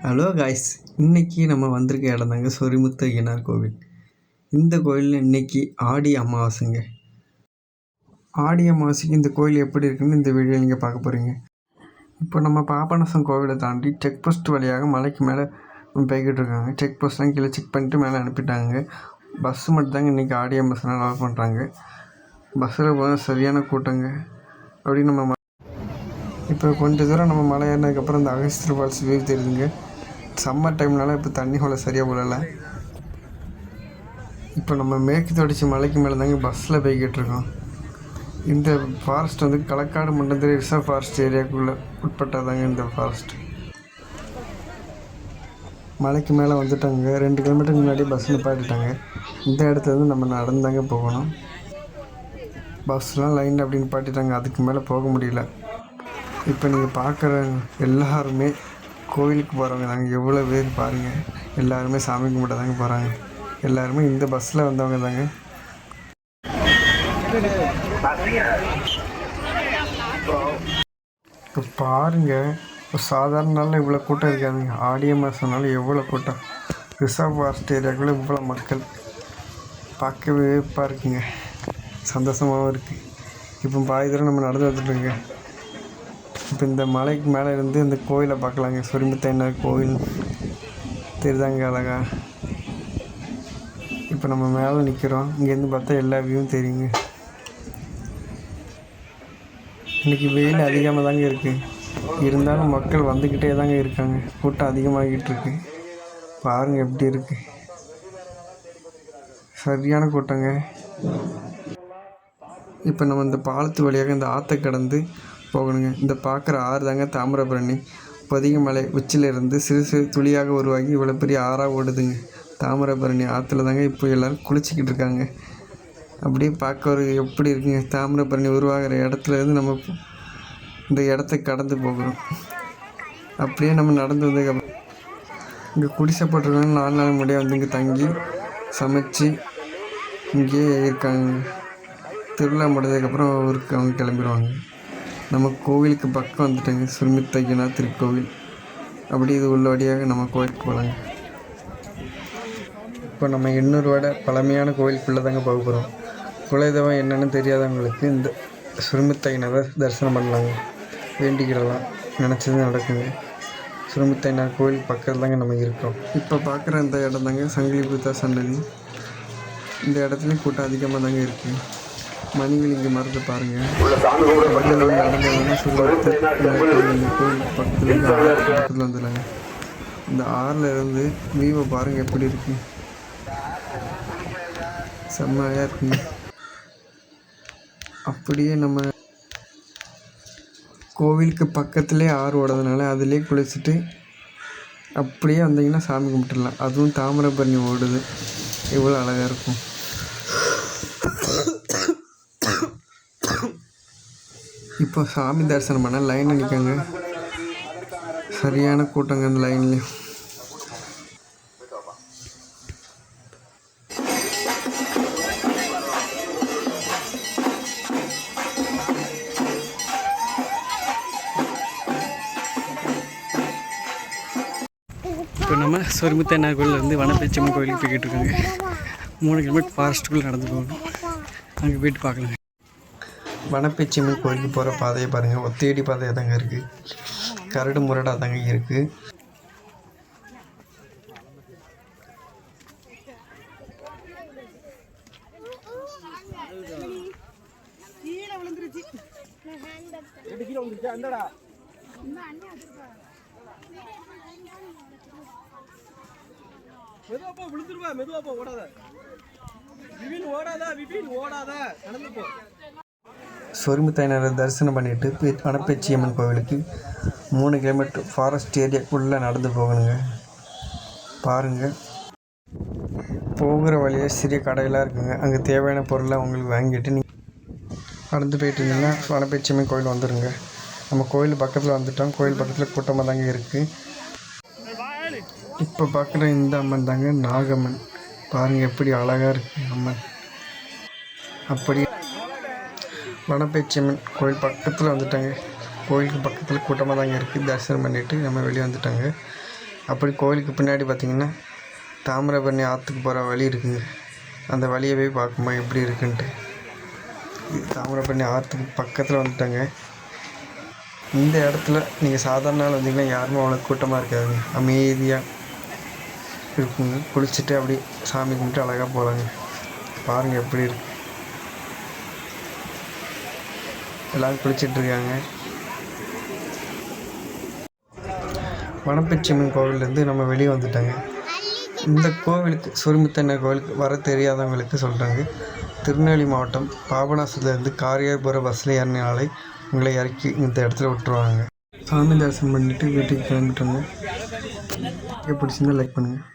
Hello guys, இன்றைக்கி நம்ம வந்திருக்க இடம் தாங்க சொரிமுத்து ஐயனார் கோவில். இந்த கோயிலில் இன்றைக்கி ஆடி அமாவாசைங்க. ஆடி அமாவாசைக்கு இந்த கோயில் எப்படி இருக்குன்னு இந்த வீடியோ நீங்கள் பார்க்க போகிறீங்க. இப்போ நம்ம பாபநாசம் கோவிலை தாண்டி செக் போஸ்ட் வழியாக மலைக்கு மேலே போய்கிட்டு இருக்காங்க. செக் போஸ்ட்லாம் கீழே செக் பண்ணிட்டு மேலே அனுப்பிட்டாங்க. பஸ்ஸு மட்டும் தாங்க இன்றைக்கி ஆடி அமாவாசைலாம் அலோவ் பண்ணுறாங்க. பஸ்ஸில் போனால் சரியான கூட்டங்க. அப்படி நம்ம இப்போ கொஞ்சம் தூரம் நம்ம மலை ஏறினதுக்கப்புறம் இந்த அகஸ்தியர் ஃபால்ஸ் வியூ தெரியுதுங்க. சம்மர் டைம்னால இப்போ தண்ணி அவ்வளோ சரியாக விழலை. இப்போ நம்ம மேற்கு தொடர்ச்சி மலைக்கு மேலே தாங்க பஸ்ஸில் போய்கிட்டு இருக்கோம். இந்த ஃபாரஸ்ட் வந்து களக்காடு முண்டந்திரி ரிசர்வ் ஃபாரஸ்ட் ஏரியாவுக்குள்ளே உட்பட்டதாங்க இந்த ஃபாரஸ்ட். மலைக்கு மேலே வந்துட்டாங்க. 2 கிலோமீட்டருக்கு முன்னாடி பஸ் நிப்பாட்டிட்டாங்க. இந்த இடத்துலேருந்து நம்ம நடந்தாங்க போகணும். பஸ்லாம் லைன் அப்படி நிப்பாட்டிட்டாங்க. அதுக்கு மேலே போக முடியல. இப்போ நீங்கள் பார்க்குற எல்லாருமே கோவிலுக்கு போகிறவங்க தாங்க. எவ்வளோ பேர் பாருங்கள். எல்லாருமே சாமி கும்பிட தாங்க போகிறாங்க. எல்லாருமே இந்த பஸ்ஸில் வந்தவங்க தாங்க. இப்போ பாருங்கள், இப்போ சாதாரண நாளில் இவ்வளோ கூட்டம் இருக்காதுங்க. ஆடி மாதம்னால எவ்வளோ கூட்டம். ரிசர்வ் ஃபாரஸ்ட் ஏரியாக்குள்ளே இவ்வளோ மக்கள் பார்க்கவே வியப்பாக இருக்குங்க. சந்தோஷமாகவும் இருக்குது. இப்போ பாதி தூரம் நம்ம நடந்து வந்துட்டுருங்க. இப்போ இந்த மலைக்கு மேலே இருந்து இந்த கோயிலை பார்க்கலாங்க. சொரிமுத்து ஐயனார் கோவில் தெரியுதாங்க அழகா. இப்போ நம்ம மேலே நிற்கிறோம். இங்கேருந்து பார்த்தா எல்லா வியூவும் தெரியுங்க. இன்றைக்கி வெயில் அதிகமாக தாங்க இருக்குது. இருந்தாலும் மக்கள் வந்துக்கிட்டே தாங்க இருக்காங்க. கூட்டம் அதிகமாகிட்டு இருக்கு. பாருங்கள் எப்படி இருக்குது. சரியான கூட்டங்க. இப்போ நம்ம இந்த பாலத்து வழியாக இந்த ஆற்றை கடந்து போகணுங்க. இந்த பார்க்குற ஆறு தாங்க தாமிரபரணி. பொதிகமலை உச்சியிலிருந்து சிறு சிறு துளியாக உருவாகி இவ்வளோ பெரிய ஆறாக ஓடுதுங்க. தாமிரபரணி ஆற்றுல தாங்க இப்போ எல்லோரும் குளிச்சிக்கிட்டு இருக்காங்க. அப்படியே பார்க்க ஒரு எப்படி இருக்குங்க. தாமிரபரணி உருவாகிற இடத்துலேருந்து நம்ம இந்த இடத்த கடந்து போகிறோம். அப்படியே நம்ம நடந்து வந்ததுக்கப்புறம் இங்கே குடிசை போட்டிருக்காங்க. 4 நாள் முடிய வந்து இங்கே தங்கி சமைச்சு இங்கேயே இருக்காங்க. திருவிழா முடிஞ்சதுக்கப்புறம் ஊருக்கு அவங்க கிளம்பிடுவாங்க. நம்ம கோவிலுக்கு பக்கம் வந்துட்டோங்க. சொரிமுத்து ஐயனார் திருக்கோவில். அப்படி இது உள்ள வழியாக நம்ம கோவிலுக்கு போகலாங்க. இப்போ நம்ம 800 பழமையான கோவிலுக்குள்ளே தாங்க போக போகிறோம். குலதெய்வம் என்னென்னு தெரியாதவங்களுக்கு இந்த சொரிமுத்து ஐயனாரை தரிசனம் பண்ணலாங்க. வேண்டிக்கிடலாம், நினச்சது நடக்குங்க. சொரிமுத்து ஐயனார் கோவில் பக்கத்தில் தாங்க நம்ம இருக்கோம். இப்போ பார்க்குற இந்த இடம் தாங்க சங்கிலி புத்தா சன்னதி. இந்த இடத்துலையும் கூட்டம் அதிகமாக தாங்க இருக்குது. மணிவிலிங்க மரத்தை பாருங்கள். நடந்ததுன்னா சொரிமுத்து கோவில் பக்கத்தில் வந்துடுறாங்க. இந்த ஆறில் இருந்து வியூவை பாருங்கள் எப்படி இருக்கு. செம்மையாக இருக்குங்க. அப்படியே நம்ம கோவிலுக்கு பக்கத்துலேயே ஆறு ஓடுறதுனால அதிலே குளிச்சுட்டு அப்படியே வந்தீங்கன்னா சாமி கும்பிட்டுடலாம். அதுவும் தாமிரபரணி ஓடுது. எவ்வளோ அழகாக இருக்கும். இப்போ சாமி தரிசனம் பண்ண லைனில் நிற்காங்க. சரியான கூட்டங்க அந்த லைன்லேயும். இப்போ நம்ம சொரிமுத்து ஐயனார் கோயிலேருந்து வனப்பேச்சியம்மன் கோயிலுக்கு போய்கிட்டு இருக்காங்க. 3 கிலோமீட்டர் ஃபாரஸ்ட்டுக்குள்ளே நடந்து போகணும். அங்கே போய்ட்டு பார்க்கலாங்க. வனப்பேச்சியம்மன் கோயிலுக்கு போகிற பாதையை பாருங்கள். ஒத்தையடி பாதையாக தாங்க இருக்குது. கரடு முரடாக தாங்க இருக்குது. சொரிமுத்து ஐயனாரை தரிசனம் பண்ணிவிட்டு வனப்பேச்சியம்மன் கோவிலுக்கு 3 கிலோமீட்டர் ஃபாரஸ்ட் ஏரியாக்குள்ளே நடந்து போகணுங்க. பாருங்கள், போகிற வழியே சிறிய கடையெல்லாம் இருக்குங்க. அங்கே தேவையான பொருளை உங்களுக்கு வாங்கிட்டு நீங்கள் நடந்து போயிட்டு இருந்தீங்கன்னா வனப்பேச்சியம்மன் கோவில் வந்துடுங்க. நம்ம கோயில் பக்கத்தில் வந்துட்டோம். கோயில் பக்கத்தில் கூட்டமாக தாங்க இருக்குது. இப்போ பார்க்குற இந்த அம்மன் தாங்க நாகம்மன். பாருங்கள் எப்படி அழகாக இருக்குது அம்மன். அப்படி வனப்பேச்சியம்மன் கோயில் பக்கத்தில் வந்துட்டாங்க. கோயிலுக்கு பக்கத்தில் கூட்டமாக தாங்க இருக்குது. தரிசனம் பண்ணிவிட்டு நம்ம வெளியே வந்துட்டாங்க. அப்படி கோவிலுக்கு பின்னாடி பார்த்திங்கன்னா தாமிரபரணி ஆற்றுக்கு போகிற வழி இருக்குங்க. அந்த வழியை போய் பார்க்குமா எப்படி இருக்குன்ட்டு. தாமிரபரணி ஆற்றுக்கு பக்கத்தில் வந்துட்டாங்க. இந்த இடத்துல நீங்கள் சாதாரண நாள் வந்தீங்கன்னா யாருமே அவ்வளோ கூட்டமாக இருக்காதுங்க. அமைதியாக இருக்குங்க. குளிச்சுட்டு அப்படி சாமி கும்பிட்டு அழகாக போகலாங்க. பாருங்கள் எப்படி இருக்கு. எல்லோரும் குளிச்சிட்ருக்காங்க. வனப்பெச்சியம்மன் கோவிலேருந்து நம்ம வெளியே வந்துட்டாங்க. இந்த கோவிலுக்கு சொரிமுத்தண்ண கோவிலுக்கு வர தெரியாதவங்களுக்கு சொல்கிறாங்க. திருநெல்வேலி மாவட்டம் பாபநாசத்துலேருந்து காரியாபுரம் பஸ்ஸில் ஏறினாலே உங்களை இறக்கி இந்த இடத்துல விட்டுருவாங்க. சாமி தரிசனம் பண்ணிவிட்டு வீட்டுக்கு கிளம்பிட்டோங்க. பிடிச்சிருந்தா லைக் பண்ணுங்கள்.